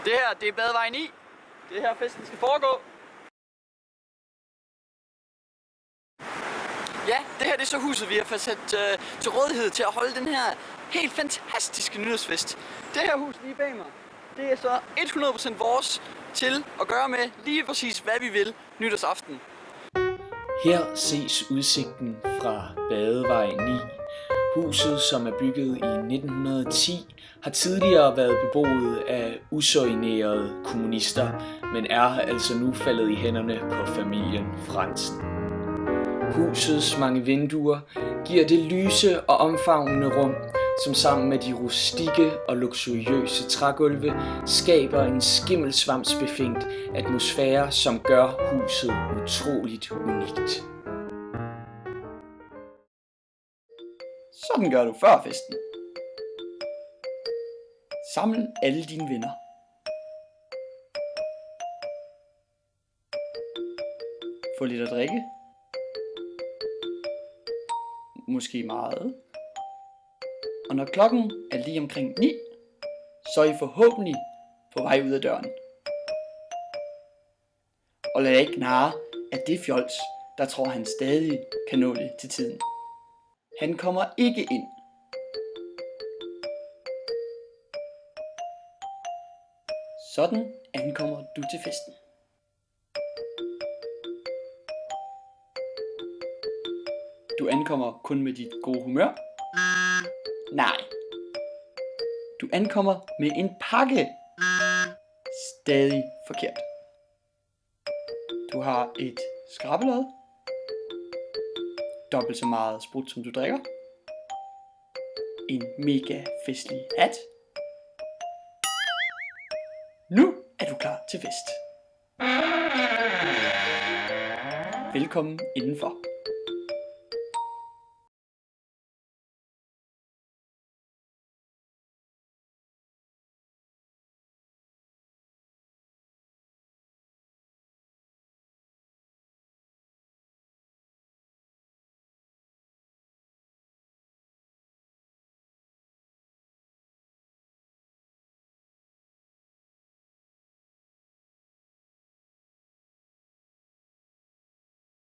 Det her, det er Badevej 9. Det er her festen skal foregå. Ja, det her det er så huset, vi har fået sat til rådighed til at holde den her helt fantastiske nytårsfest. Det her hus lige bag mig, det er så 100% vores til at gøre med lige præcis hvad vi vil nytårsaften. Her ses udsigten fra Badevej 9. Huset, som er bygget i 1910, har tidligere været beboet af usorinerede kommunister, men er altså nu faldet i hænderne på familien Frandsen. Husets mange vinduer giver det lyse og omfavnende rum, som sammen med de rustikke og luksuriøse trægulve skaber en skimmelsvampsbefængt atmosfære, som gør huset utroligt unikt. Sådan gør du før festen. Samle alle dine venner. Få lidt at drikke. Måske meget. Og når klokken er lige omkring 9, så er I forhåbentlig på vej ud af døren. Og lad ikke narre af det fjols, der tror han stadig kan nå det til tiden. Han kommer ikke ind. Sådan ankommer du til festen. Du ankommer kun med dit gode humør? Nej. Du ankommer med en pakke. Stadig forkert. Du har et skrabelod. Dobbelt så meget sprut som du drikker. En mega festlig hat. Nu er du klar til fest. Velkommen indenfor.